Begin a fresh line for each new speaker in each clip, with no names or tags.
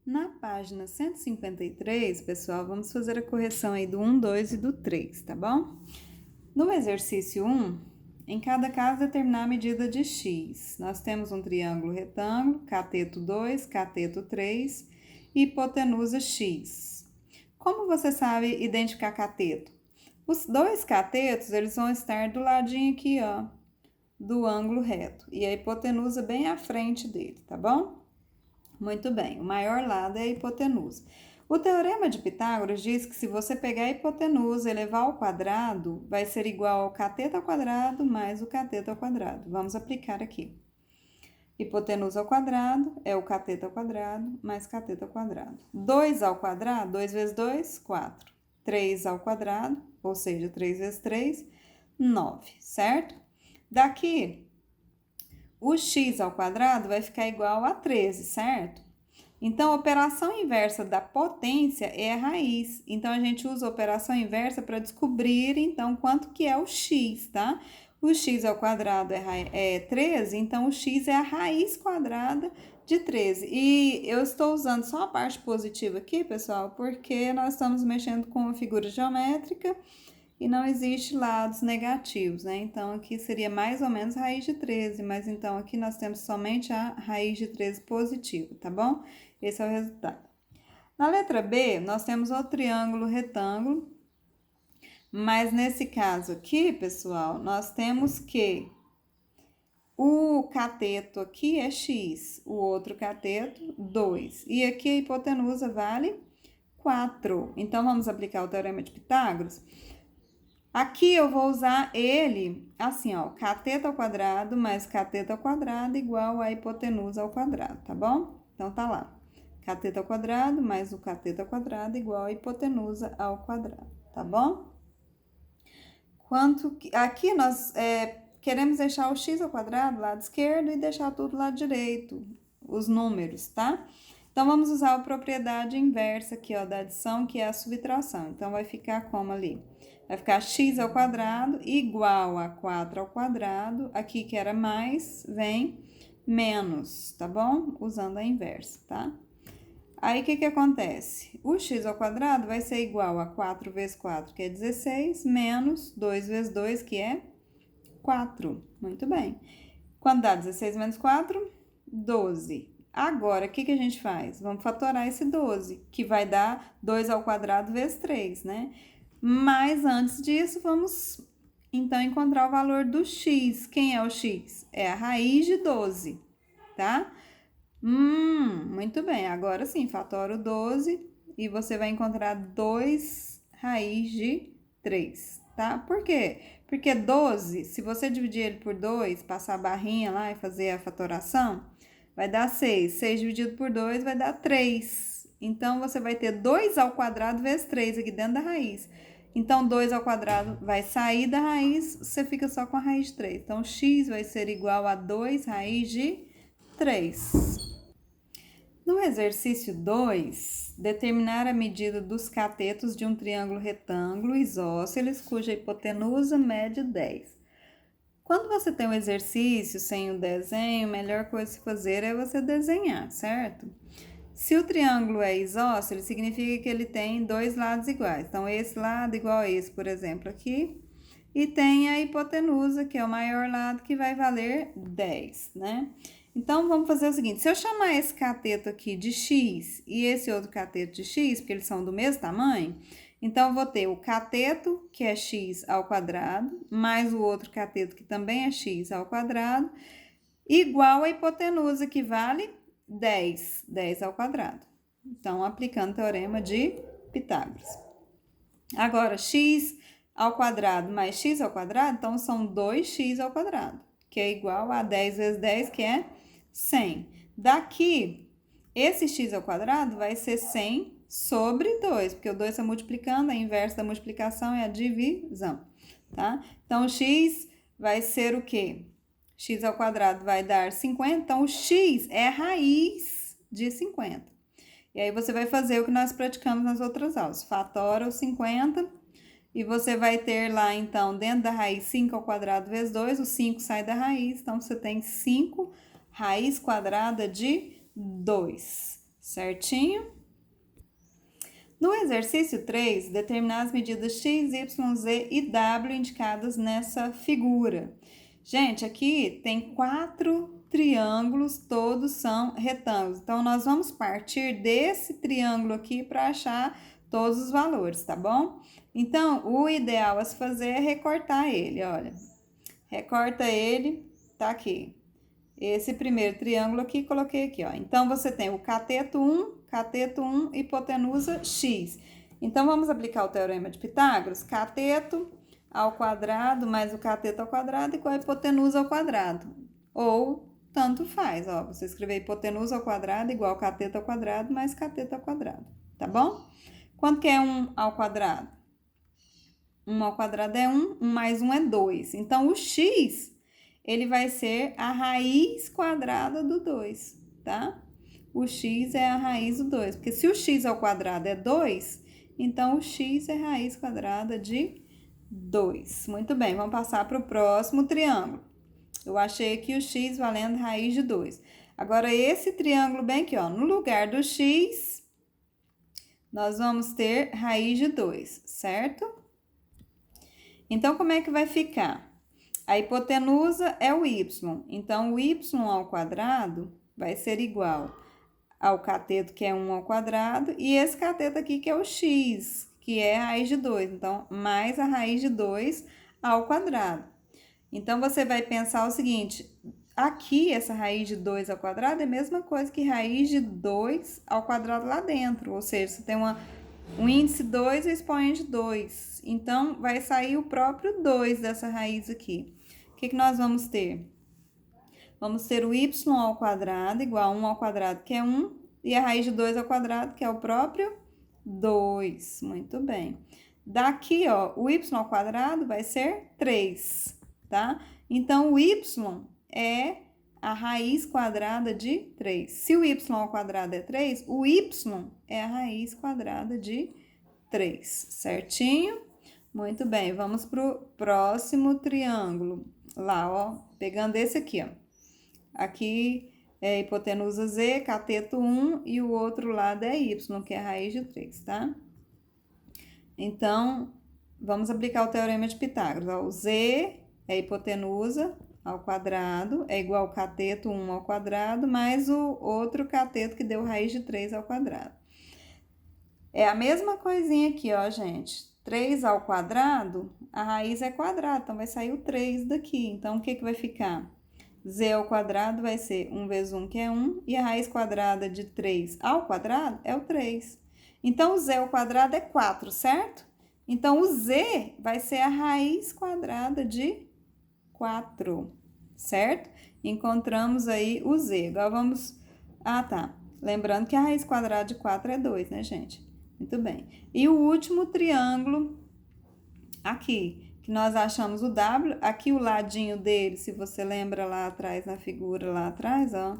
Na página 153, pessoal, vamos fazer a correção aí do 1, 2 e do 3, tá bom? No exercício 1, em cada caso determinar a medida de x. Nós temos um triângulo retângulo, cateto 2, cateto 3 e hipotenusa x. Como você sabe identificar cateto? Os dois catetos, eles vão estar do ladinho aqui, ó, do ângulo reto. E a hipotenusa bem à frente dele, tá bom? Muito bem, o maior lado é a hipotenusa. O teorema de Pitágoras diz que se você pegar a hipotenusa e elevar ao quadrado, vai ser igual ao cateto ao quadrado mais o cateto ao quadrado. Vamos aplicar aqui. Hipotenusa ao quadrado é o cateto ao quadrado mais cateto ao quadrado. 2 ao quadrado, 2 vezes 2, 4. 3 ao quadrado, ou seja, 3 vezes 3, 9, certo? Daqui, o x ao quadrado vai ficar igual a 13, certo? Então, a operação inversa da potência é a raiz. Então, a gente usa a operação inversa para descobrir, então, quanto que é o x, tá? O x ao quadrado é 13, então o x é a raiz quadrada de 13. E eu estou usando só a parte positiva aqui, pessoal, porque nós estamos mexendo com uma figura geométrica e não existe lados negativos, né? Então, aqui seria mais ou menos raiz de 13, mas então aqui nós temos somente a raiz de 13 positiva, tá bom? Esse é o resultado. Na letra B, nós temos o triângulo retângulo, mas nesse caso aqui, pessoal, nós temos que o cateto aqui é x, o outro cateto, 2. E aqui a hipotenusa vale 4. Então, vamos aplicar o teorema de Pitágoras. Aqui eu vou usar ele assim, ó, cateto ao quadrado mais cateto ao quadrado igual a hipotenusa ao quadrado, tá bom? Então, tá lá. Cateto ao quadrado mais o cateto ao quadrado igual a hipotenusa ao quadrado, tá bom? Aqui nós queremos deixar o x ao quadrado lado esquerdo e deixar tudo lado direito, os números, tá? Então, vamos usar a propriedade inversa aqui, ó, da adição, que é a subtração. Então, vai ficar como ali? Vai ficar x ao quadrado igual a 4 ao quadrado. Aqui que era mais, vem menos, tá bom? Usando a inversa, tá? Aí, o que acontece? O x ao quadrado vai ser igual a 4 vezes 4, que é 16, menos 2 vezes 2, que é 4. Muito bem. Quando dá 16 menos 4? 12. Agora, o que a gente faz? Vamos fatorar esse 12, que vai dar 2 ao quadrado vezes 3, né? Mas antes disso, vamos então encontrar o valor do x. Quem é o x? É a raiz de 12, tá? Muito bem. Agora sim, fatora o 12 e você vai encontrar 2 raiz de 3, tá? Por quê? Porque 12, se você dividir ele por 2, passar a barrinha lá e fazer a fatoração, vai dar 6. 6 dividido por 2 vai dar 3. Então, você vai ter 2 ao quadrado vezes 3 aqui dentro da raiz. Então, 2 ao quadrado vai sair da raiz, você fica só com a raiz de 3. Então, x vai ser igual a 2 raiz de 3. No exercício 2, determinar a medida dos catetos de um triângulo retângulo isósceles cuja hipotenusa mede 10. Quando você tem um exercício sem o desenho, a melhor coisa a se fazer é você desenhar, certo? Se o triângulo é isósceles, significa que ele tem dois lados iguais. Então, esse lado igual a esse, por exemplo, aqui. E tem a hipotenusa, que é o maior lado, que vai valer 10, né? Então, vamos fazer o seguinte, se eu chamar esse cateto aqui de x e esse outro cateto de x, porque eles são do mesmo tamanho, então, eu vou ter o cateto, que é x ao quadrado, mais o outro cateto, que também é x ao quadrado, igual a hipotenusa, que vale 10, 10 ao quadrado. Então, aplicando o teorema de Pitágoras. Agora, x ao quadrado mais x ao quadrado, então são 2x ao quadrado, que é igual a 10 vezes 10, que é 100. Daqui, esse x ao quadrado vai ser 100 sobre 2, porque o 2 está multiplicando, a inversa da multiplicação é a divisão, tá? Então, o x vai ser o quê? X ao quadrado vai dar 50, então o x é a raiz de 50. E aí, você vai fazer o que nós praticamos nas outras aulas. Fatora o 50 e você vai ter lá, então, dentro da raiz 5 ao quadrado vezes 2, o 5 sai da raiz, então você tem 5 raiz quadrada de 2, certinho? No exercício 3, determinar as medidas x, y, z e w indicadas nessa figura. Gente, aqui tem 4 triângulos, todos são retângulos. Então, nós vamos partir desse triângulo aqui para achar todos os valores, tá bom? Então, o ideal a se fazer é recortar ele, olha. Recorta ele, tá aqui. Esse primeiro triângulo aqui, coloquei aqui, ó. Então, você tem o cateto 1, hipotenusa x. Então, vamos aplicar o teorema de Pitágoras. Cateto ao quadrado mais o cateto ao quadrado igual a hipotenusa ao quadrado. Ou, tanto faz, ó. Você escrever hipotenusa ao quadrado igual a cateto ao quadrado mais cateto ao quadrado, tá bom? Quanto que é 1 ao quadrado? 1 ao quadrado é 1, 1 mais 1 é 2. Então, o x, ele vai ser a raiz quadrada do 2, tá? O x é a raiz do 2, porque se o x ao quadrado é 2, então o x é raiz quadrada de 2. Muito bem, vamos passar para o próximo triângulo. Eu achei aqui o x valendo raiz de 2. Agora, esse triângulo bem aqui, ó, no lugar do x, nós vamos ter raiz de 2, certo? Então, como é que vai ficar? A hipotenusa é o y, então o y ao quadrado vai ser igual ao cateto, que é 1 ao quadrado, e esse cateto aqui, que é o x, que é a raiz de 2, então, mais a raiz de 2 ao quadrado. Então, você vai pensar o seguinte, aqui, essa raiz de 2 ao quadrado é a mesma coisa que raiz de 2 ao quadrado lá dentro, ou seja, você tem um índice 2 e expoente 2. Então, vai sair o próprio 2 dessa raiz aqui. O que nós vamos ter? Vamos ter o y ao quadrado igual a 1 ao quadrado, que é 1, e a raiz de 2 ao quadrado, que é o próprio 2. Muito bem. Daqui, ó, o y ao quadrado vai ser 3, tá? Então, o y é a raiz quadrada de 3. Se o y ao quadrado é 3, o y é a raiz quadrada de 3, certinho? Muito bem, vamos para o próximo triângulo. Lá, ó, pegando esse aqui, ó. Aqui é hipotenusa z, cateto 1, e o outro lado é y, que é a raiz de 3, tá? Então, vamos aplicar o teorema de Pitágoras. Ó, o z é hipotenusa ao quadrado, é igual ao cateto 1 ao quadrado, mais o outro cateto que deu raiz de 3 ao quadrado. É a mesma coisinha aqui, ó, gente. 3 ao quadrado, a raiz é quadrado, então vai sair o 3 daqui. Então, o que vai ficar? Z ao quadrado vai ser 1 vezes 1, que é 1, e a raiz quadrada de 3 ao quadrado é o 3. Então, o z ao quadrado é 4, certo? Então, o z vai ser a raiz quadrada de 4, certo? Encontramos aí o z. Agora vamos... Ah, tá. Lembrando que a raiz quadrada de 4 é 2, né, gente? Muito bem. E o último triângulo aqui, que nós achamos o W, aqui o ladinho dele, se você lembra lá atrás, na figura lá atrás, ó.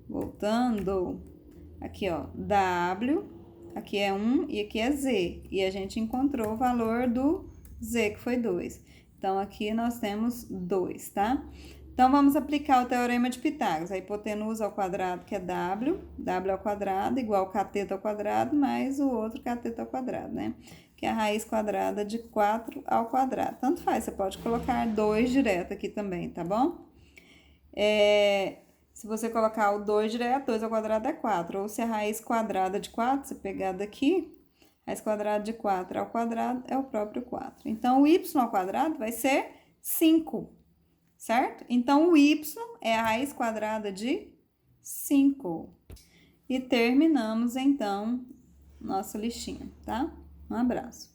Voltando. Aqui, ó, W, aqui é 1 e aqui é Z. E a gente encontrou o valor do Z, que foi 2. Então, aqui nós temos 2, tá? Então, vamos aplicar o teorema de Pitágoras. A hipotenusa ao quadrado, que é W ao quadrado, igual cateto ao quadrado, mais o outro cateto ao quadrado, né? Que é a raiz quadrada de 4 ao quadrado. Tanto faz, você pode colocar 2 direto aqui também, tá bom? Se você colocar o 2 direto, 2 ao quadrado é 4. Ou se a raiz quadrada de 4, você pegar daqui, raiz quadrada de 4 ao quadrado é o próprio 4. Então, o y ao quadrado vai ser 5. Certo? Então, o y é a raiz quadrada de 5. E terminamos, então, nossa listinha, tá? Um abraço.